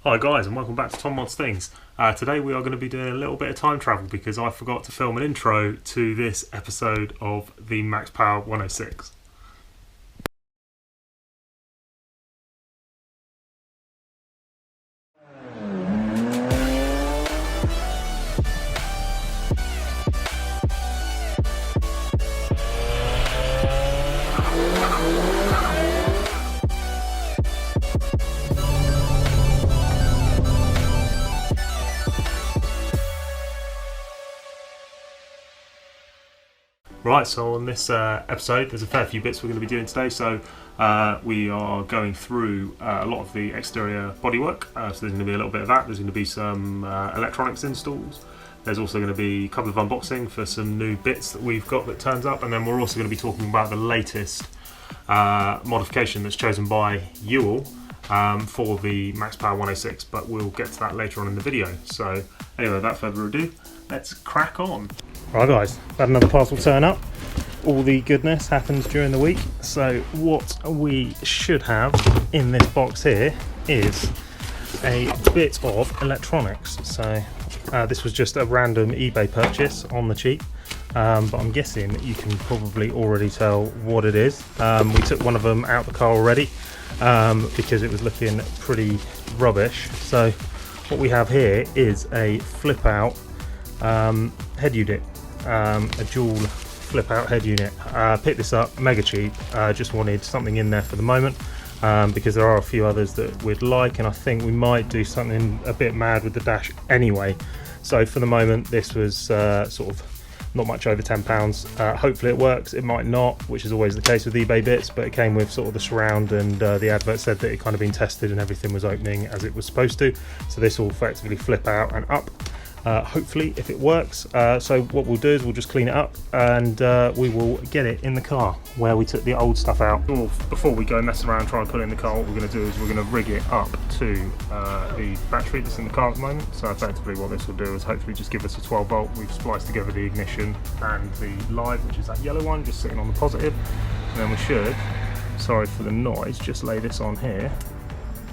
Hi guys, and welcome back to Tom Mods Things. Today we are going to be doing a little bit of time travel because I forgot to film an intro to this episode of the maxpower 106. Right, so on this episode there's a fair few bits we're going to be doing today. So we are going through a lot of the exterior bodywork. So there's going to be a little bit of that. There's going to be some electronics installs. There's also going to be a couple of unboxing for some new bits that we've got that turns up. And then we're also going to be talking about the latest modification that's chosen by you all for the maxpower 106. But we'll get to that later on in the video. So anyway, without further ado, let's crack on. Right guys, had another parcel turn up. All the goodness happens during the week. So what we should have in this box here is a bit of electronics. So this was just a random eBay purchase on the cheap, but I'm guessing you can probably already tell what it is. We took one of them out the car already because it was looking pretty rubbish. So what we have here is a flip out head unit. A dual flip out head unit. Picked this up mega cheap. Just wanted something in there for the moment because there are a few others that we'd like, and I think we might do something a bit mad with the dash anyway. So for the moment this was sort of not much over £10. Hopefully it works. It might not, which is always the case with eBay bits, but it came with sort of the surround, and the advert said that it kind of been tested and everything was opening as it was supposed to. So this will effectively flip out and up. Hopefully if it works. So what we'll do is we'll just clean it up and we will get it in the car where we took the old stuff out. Before we go mess around trying to put it in the car, what we're going to do is we're going to rig it up to the battery that's in the car at the moment. So effectively what this will do is hopefully just give us a 12 volt. We've spliced together the ignition and the live, which is that yellow one just sitting on the positive, and then we should, sorry for the noise, just lay this on here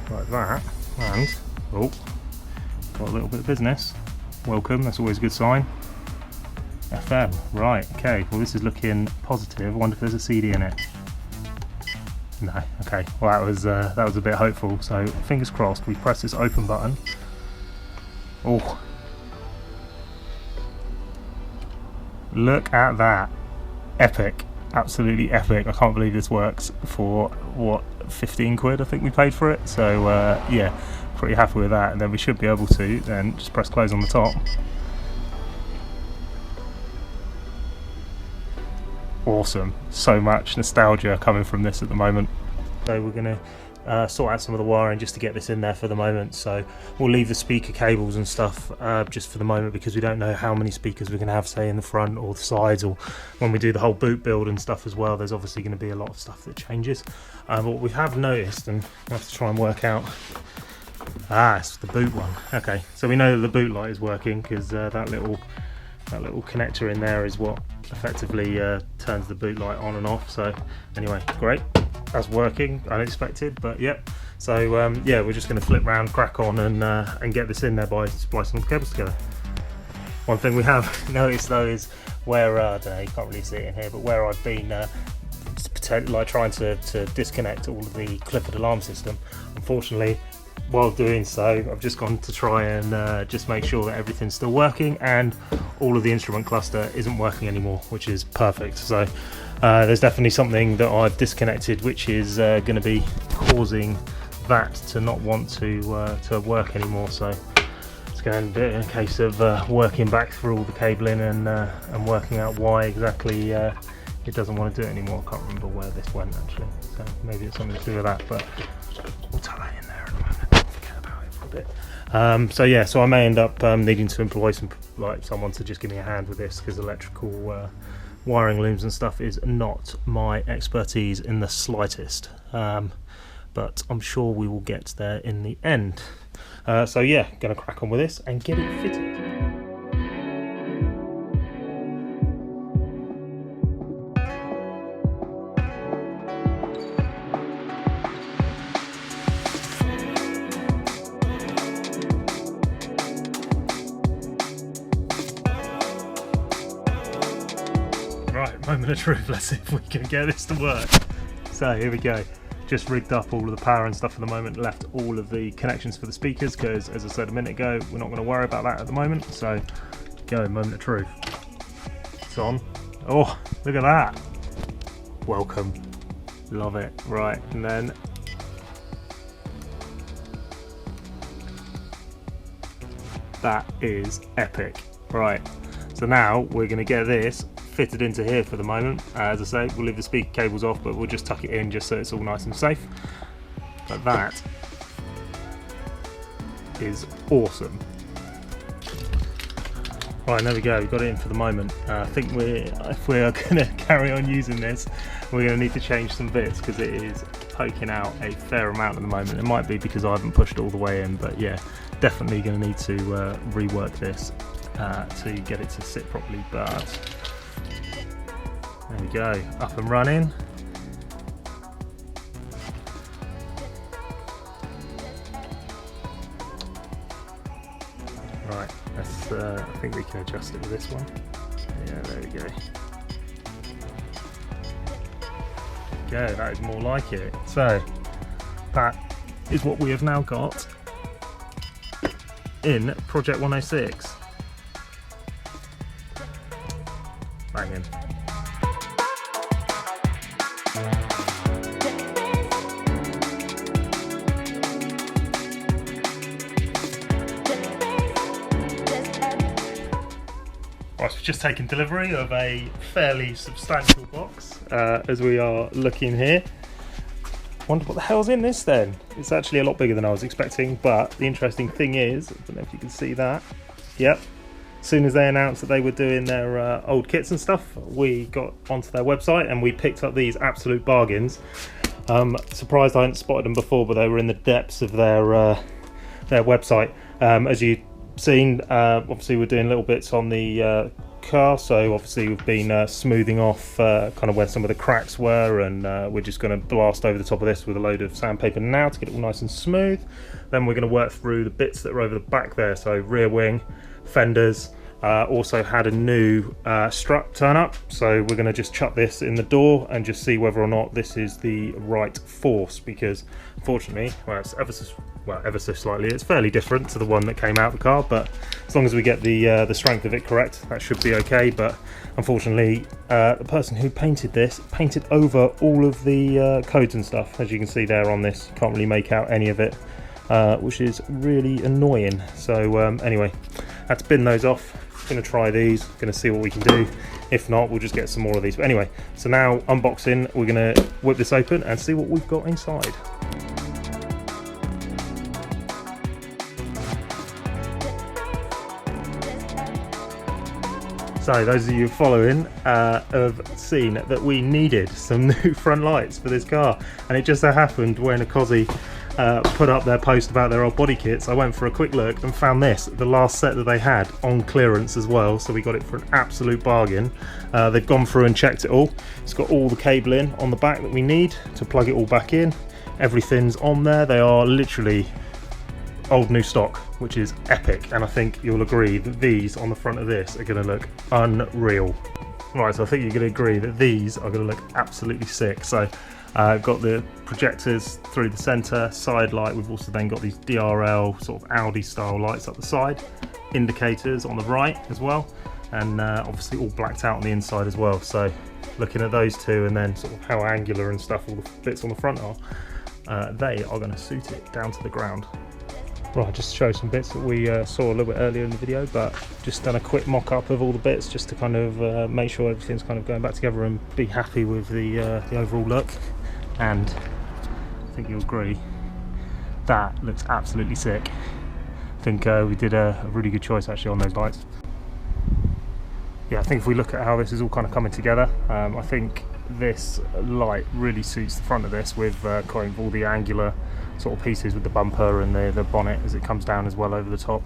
like that, and oh, got a little bit of business. Welcome, that's always a good sign. FM, right, okay, well this is looking positive. I wonder if there's a CD in it. No, okay, well that was a bit hopeful, so fingers crossed. We press this open button. Oh, look at that, epic, absolutely epic. I can't believe this works for what, 15 quid I think we paid for it. So yeah, pretty happy with that, and then we should be able to then just press close on the top. Awesome, so much nostalgia coming from this at the moment. So we're going to sort out some of the wiring just to get this in there for the moment. So we'll leave the speaker cables and stuff just for the moment because we don't know how many speakers we're going to have, say in the front or the sides, or when we do the whole boot build and stuff as well. There's obviously going to be a lot of stuff that changes, but what we have noticed, and we have to try and work out, it's the boot one. Okay, so we know that the boot light is working because that little connector in there is what effectively turns the boot light on and off. So anyway, great, that's working. Unexpected, but yep. So yeah, we're just going to flip round, crack on, and get this in there by splicing the cables together. One thing we have noticed though is where I don't know, you can't really see it in here, but where I've been like trying to disconnect all of the Clifford alarm system, unfortunately while doing so I've just gone to try and just make sure that everything's still working, and all of the instrument cluster isn't working anymore, which is perfect. So there's definitely something that I've disconnected which is going to be causing that to not want to work anymore. So it's going to be a case of working back through all the cabling and working out why exactly it doesn't want to do it anymore. I can't remember where this went actually, so maybe it's something to do with that, but we'll tuck that in there at the moment. Forget about it for a bit. So yeah, so I may end up needing to employ someone to just give me a hand with this, because electrical wiring looms and stuff is not my expertise in the slightest, but I'm sure we will get there in the end. So yeah, gonna crack on with this and get it fitted. moment of truth. Let's see if we can get this to work. So here we go. Just rigged up all of the power and stuff for the moment, left all of the connections for the speakers because, as I said a minute ago, we're not going to worry about that at the moment. So go, moment of truth. It's on. Oh, look at that. Welcome. Love it. Right, and then that is epic. Right, so now we're going to get this fitted into here for the moment. As I say, we'll leave the speaker cables off, but we'll just tuck it in just so it's all nice and safe. But that is awesome. Right, there we go, we've got it in for the moment. I think if we're going to carry on using this, we're going to need to change some bits because it is poking out a fair amount at the moment. It might be because I haven't pushed it all the way in, but yeah, definitely going to need to rework this to get it to sit properly. But there we go, up and running. Right, let's, I think we can adjust it with this one. Yeah, there we go. Okay, that is more like it. So, that is what we have now got in Project 106. Banging. Right, we've just taken delivery of a fairly substantial box as we are looking here. Wonder what the hell's in this then? It's actually a lot bigger than I was expecting, but the interesting thing is, I don't know if you can see that. Yep. As soon as they announced that they were doing their old kits and stuff, we got onto their website and we picked up these absolute bargains. Surprised I hadn't spotted them before, but they were in the depths of their website. As you've seen, obviously we're doing little bits on the car, so obviously we've been smoothing off kind of where some of the cracks were, and we're just going to blast over the top of this with a load of sandpaper now to get it all nice and smooth. Then we're going to work through the bits that are over the back there, so rear wing, fenders. Also had a new strut turn up, so we're going to just chuck this in the door and just see whether or not this is the right force, because unfortunately, well, it's ever so slightly, it's fairly different to the one that came out of the car, but as long as we get the strength of it correct, that should be okay. But unfortunately, the person who painted this painted over all of the codes and stuff. As you can see there on this, you can't really make out any of it, which is really annoying. So anyway, had to bin those off. Going to try these, going to see what we can do. If not, we'll just get some more of these. But anyway, so now unboxing, we're going to whip this open and see what we've got inside. So those of you following have seen that we needed some new front lights for this car, and it just so happened when Akosi put up their post about their old body kits, I went for a quick look and found this, the last set that they had, on clearance as well, so we got it for an absolute bargain. They've gone through and checked it all. It's got all the cabling on the back that we need to plug it all back in. Everything's on there. They are literally old new stock, which is epic, and I think you'll agree that these on the front of this are going to look unreal. Right, so I think you're going to agree that these are going to look absolutely sick. So got the projectors through the centre, side light. We've also then got these DRL sort of Audi style lights up the side, indicators on the right as well, and obviously all blacked out on the inside as well. So looking at those two, and then sort of how angular and stuff all the bits on the front are, they are going to suit it down to the ground. Right, just to show some bits that we saw a little bit earlier in the video, but just done a quick mock-up of all the bits just to kind of make sure everything's kind of going back together and be happy with the overall look. And I think you'll agree, that looks absolutely sick. I think we did a really good choice actually on those lights. Yeah, I think if we look at how this is all kind of coming together, I think this light really suits the front of this with kind of all the angular sort of pieces with the bumper and the bonnet as it comes down as well over the top,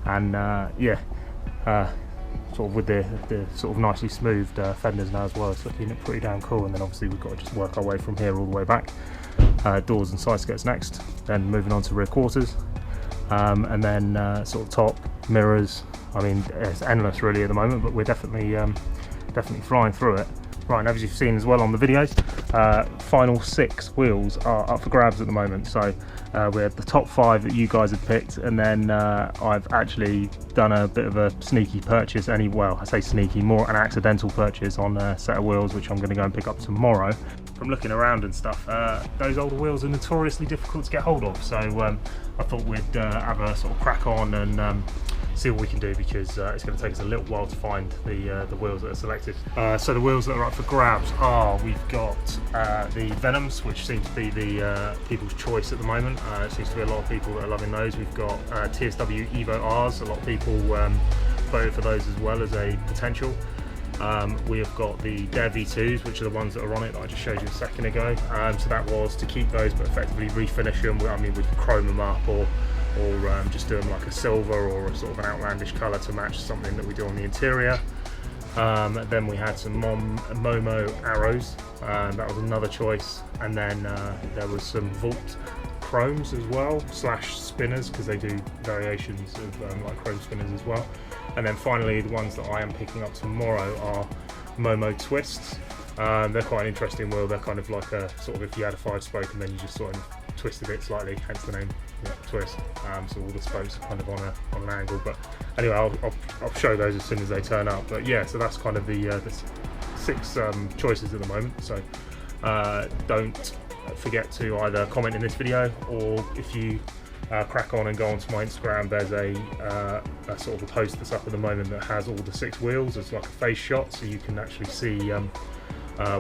and yeah, sort of with the sort of nicely smoothed fenders now as well. It's looking pretty damn cool. And then obviously we've got to just work our way from here all the way back. Doors and side skirts next, then moving on to rear quarters, and then sort of top mirrors. I mean, it's endless really at the moment, but we're definitely flying through it. Right, and as you've seen as well on the videos, final 6 wheels are up for grabs at the moment. So we had the top 5 that you guys had picked, and then I've actually done a bit of a sneaky purchase. Well, I say sneaky, more an accidental purchase on a set of wheels, which I'm going to go and pick up tomorrow. From looking around and stuff, those older wheels are notoriously difficult to get hold of. So I thought we'd have a sort of crack on and see what we can do, because it's going to take us a little while to find the wheels that are selected. So the wheels that are up for grabs are, we've got the Venoms, which seems to be the people's choice at the moment. It seems to be a lot of people that are loving those. We've got TSW Evo Rs, a lot of people voted for those as well as a potential. We have got the Dare V2s, which are the ones that are on it that I just showed you a second ago. So that was to keep those but effectively refinish them. I mean, we could chrome them up or just do them like a silver or a sort of an outlandish colour to match something that we do on the interior. Then we had some Momo arrows, that was another choice, and then there was some Vault chromes as well, slash spinners, because they do variations of like chrome spinners as well. And then finally, the ones that I am picking up tomorrow are Momo twists. They're quite an interesting wheel. They're kind of like a sort of, if you had a 5-spoke and then you just sort of twisted it slightly, hence the name, twist. So all the spokes are kind of on an angle. But anyway, I'll show those as soon as they turn up. But yeah, so that's kind of the 6 choices at the moment. So don't forget to either comment in this video, or if you crack on and go onto my Instagram, there's a sort of a post that's up at the moment that has all the 6 wheels as like a face shot, so you can actually see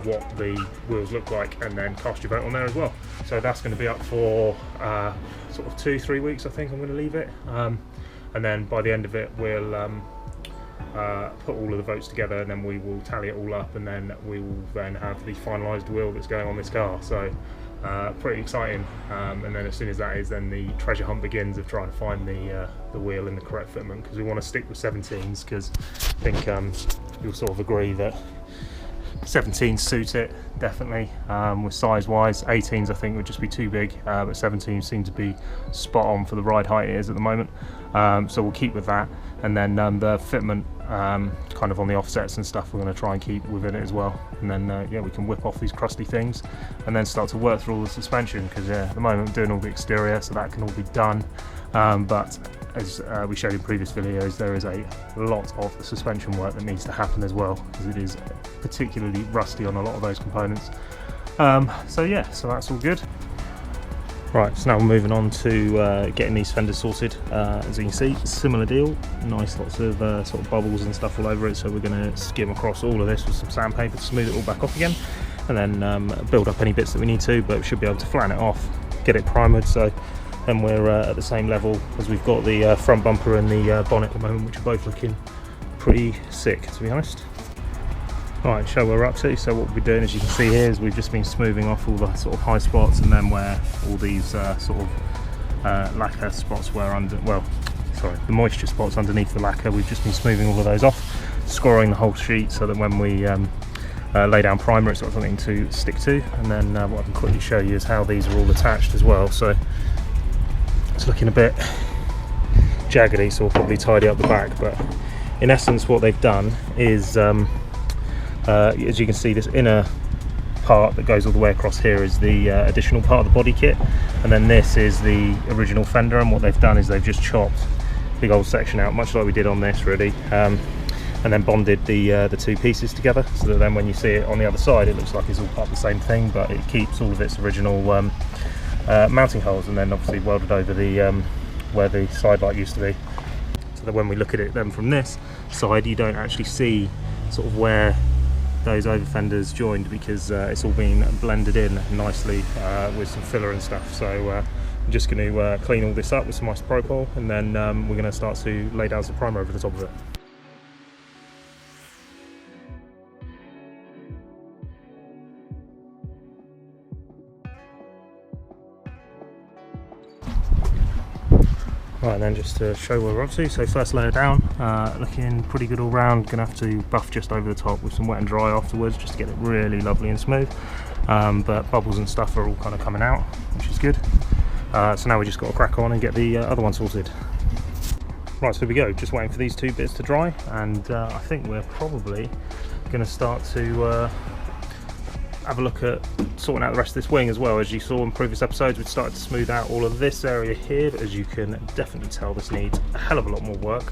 what the wheels look like, and then cast your vote on there as well. So that's going to be up for sort of 2-3 weeks, I think I'm going to leave it, and then by the end of it we'll put all of the votes together, and then we will tally it all up, and then we will then have the finalised wheel that's going on this car. So pretty exciting, and then as soon as that is, then the treasure hunt begins of trying to find the wheel in the correct fitment, because we want to stick with 17s, because I think you'll sort of agree that 17s suit it definitely, with size wise. 18s I think would just be too big, but 17s seem to be spot on for the ride height it is at the moment. So we'll keep with that, and then the fitment kind of on the offsets and stuff we're going to try and keep within it as well, and then yeah, we can whip off these crusty things and then start to work through all the suspension, because yeah, at the moment I'm doing all the exterior, so that can all be done, but as we showed in previous videos, there is a lot of the suspension work that needs to happen as well, because it is particularly rusty on a lot of those components. So yeah, so that's all good. Right, so now we're moving on to getting these fenders sorted. As you can see, similar deal, nice, lots of sort of bubbles and stuff all over it, so we're going to skim across all of this with some sandpaper to smooth it all back off again, and then build up any bits that we need to, but we should be able to flatten it off, get it primered, so then we're at the same level as we've got the front bumper and the bonnet at the moment, which are both looking pretty sick, to be honest. Alright, show what we're up to. So what we'll be doing, as you can see here, is we've just been smoothing off all the sort of high spots, and then where all these sort of lacquer spots were the moisture spots underneath the lacquer, we've just been smoothing all of those off, scoring the whole sheet so that when we lay down primer it's got something to stick to. And then what I can quickly show you is how these are all attached as well. So it's looking a bit jaggedy, so we'll probably tidy up the back, but in essence what they've done is as you can see, this inner part that goes all the way across here is the additional part of the body kit, and then this is the original fender, and what they've done is they've just chopped a big old section out, much like we did on this really, and then bonded the 2 pieces together, so that then when you see it on the other side it looks like it's all part of the same thing, but it keeps all of its original mounting holes, and then obviously welded over the where the side light used to be, so that when we look at it then from this side you don't actually see sort of where those over fenders joined, because it's all been blended in nicely with some filler and stuff. So I'm just going to clean all this up with some isopropyl, and then we're going to start to lay down some primer over the top of it. Right, then just to show where we're up to, so first layer down, looking pretty good all round. Gonna have to buff just over the top with some wet and dry afterwards, just to get it really lovely and smooth, but bubbles and stuff are all kind of coming out, which is good. So now we just got to crack on and get the other one sorted. Right, so here we go, just waiting for these 2 bits to dry, and I think we're probably going to start to have a look at sorting out the rest of this wing as well. As you saw in previous episodes, we've started to smooth out all of this area here, but as you can definitely tell, this needs a hell of a lot more work.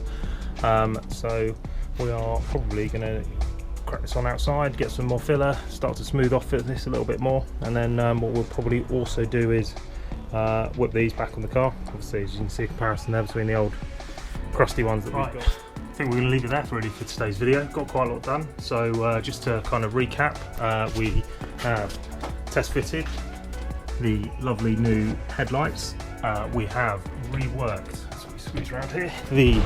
So we are probably going to crack this on outside, get some more filler, start to smooth off this a little bit more, and then what we'll probably also do is whip these back on the car. Obviously, as you can see, a comparison there between the old crusty ones that we've got. I think we're going to leave it there really for today's video. Got quite a lot done. So just to kind of recap, we have test fitted the lovely new headlights. We have reworked, so we squeeze around here, the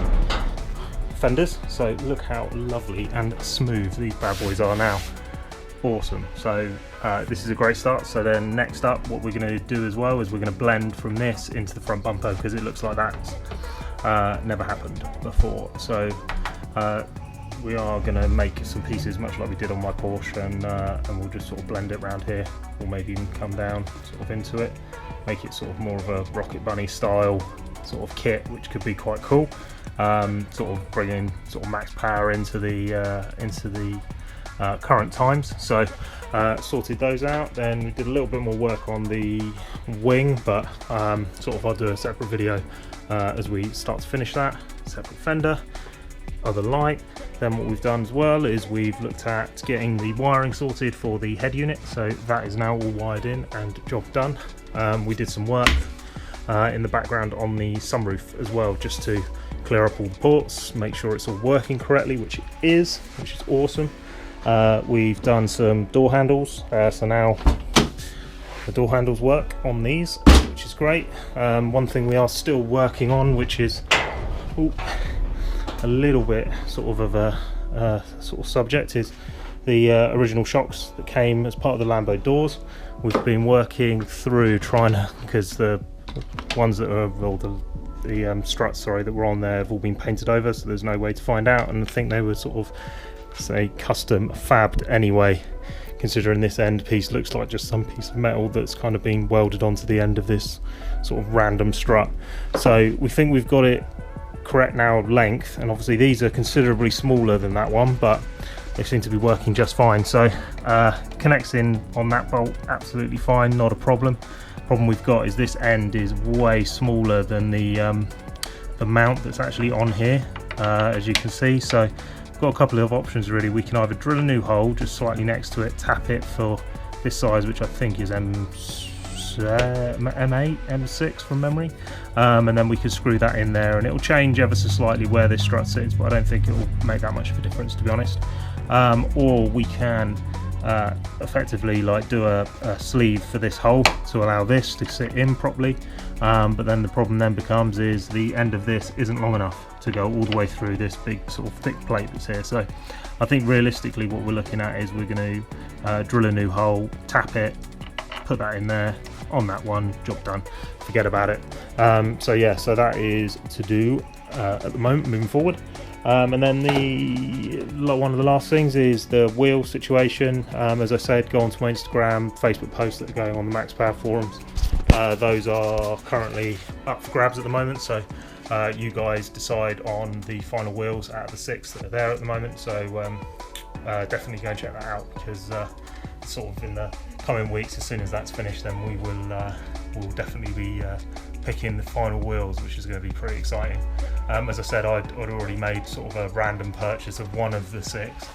fenders. So look how lovely and smooth these bad boys are now. Awesome. So this is a great start. So then next up, what we're going to do as well is we're going to blend from this into the front bumper, because it looks like that's never happened before. So we are going to make some pieces much like we did on my Porsche, and we'll just sort of blend it around here, or maybe even come down sort of into it, make it sort of more of a Rocket Bunny style sort of kit, which could be quite cool. Sort of bringing sort of max power into the current times. So sorted those out. Then we did a little bit more work on the wing, but sort of I'll do a separate video as we start to finish that. Separate fender, other light. Then what we've done as well is we've looked at getting the wiring sorted for the head unit, so that is now all wired in and job done. We did some work in the background on the sunroof as well, just to clear up all the ports, make sure it's all working correctly, which it is, which is awesome. We've done some door handles, so now the door handles work on these, which is great. One thing we are still working on, which is a little bit sort of a sort of subject, is the original shocks that came as part of the Lambo doors. We've been working through trying to, because the ones that are, well, the struts, sorry, that were on there have all been painted over, so there's no way to find out, and I think they were sort of, say, custom fabbed anyway, considering this end piece looks like just some piece of metal that's kind of been welded onto the end of this sort of random strut. So we think we've got it correct now, length, and obviously these are considerably smaller than that one, but they seem to be working just fine. So connects in on that bolt absolutely fine, not a problem. Problem we've got is this end is way smaller than the mount that's actually on here, as you can see. So we've got a couple of options really. We can either drill a new hole just slightly next to it, tap it for this size, which I think is M8, M6 from memory, and then we could screw that in there, and it'll change ever so slightly where this strut sits, but I don't think it'll make that much of a difference, to be honest. Or we can effectively like do a sleeve for this hole to allow this to sit in properly, but then the problem then becomes is the end of this isn't long enough to go all the way through this big sort of thick plate that's here. So I think realistically what we're looking at is we're going to drill a new hole, tap it, put that in there on that one, job done, forget about it. So yeah, so that is to do at the moment moving forward. And then one of the last things is the wheel situation. As I said, go onto my Instagram, Facebook posts that are going on the maxpower forums. Those are currently up for grabs at the moment, so you guys decide on the final wheels out of the 6 that are there at the moment. So definitely go and check that out, because sort of in the coming weeks, as soon as that's finished, then we will definitely be picking the final wheels, which is going to be pretty exciting. As I said, I'd already made sort of a random purchase of one of the 6,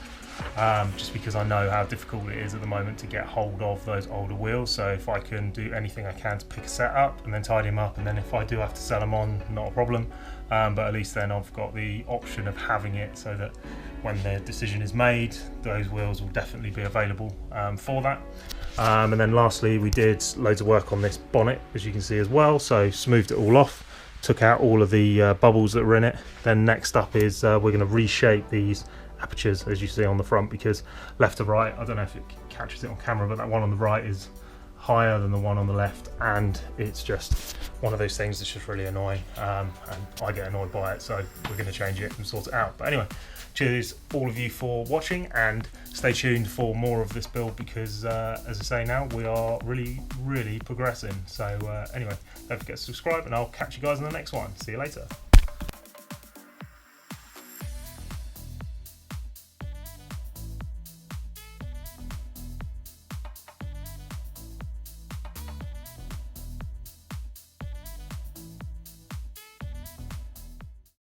just because I know how difficult it is at the moment to get hold of those older wheels. So if I can do anything I can to pick a set up and then tidy them up, and then if I do have to sell them on, not a problem, but at least then I've got the option of having it, so that when the decision is made, those wheels will definitely be available for that. And then lastly, we did loads of work on this bonnet, as you can see as well. So smoothed it all off, took out all of the bubbles that were in it. Then next up is we're going to reshape these apertures, as you see on the front, because left to right, I don't know if it catches it on camera, but that one on the right is higher than the one on the left, and it's just one of those things that's just really annoying, and I get annoyed by it, so we're going to change it and sort it out. But anyway, cheers all of you for watching, and stay tuned for more of this build, because as I say, now we are really progressing. So anyway, don't forget to subscribe, and I'll catch you guys in the next one. See you later.